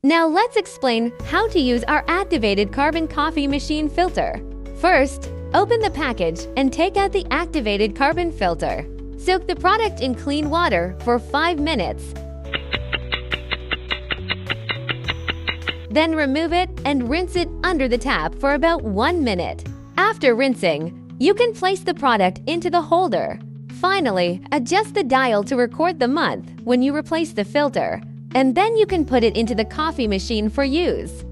Now let's explain how to use our activated carbon coffee machine filter. First, open the package and take out the activated carbon filter. Soak the product in clean water for 5 minutes. Then remove it and rinse it under the tap for about 1 minute. After rinsing, you can place the product into the holder. Finally, adjust the dial to record the month when you replace the filter, and then you can put it into the coffee machine for use.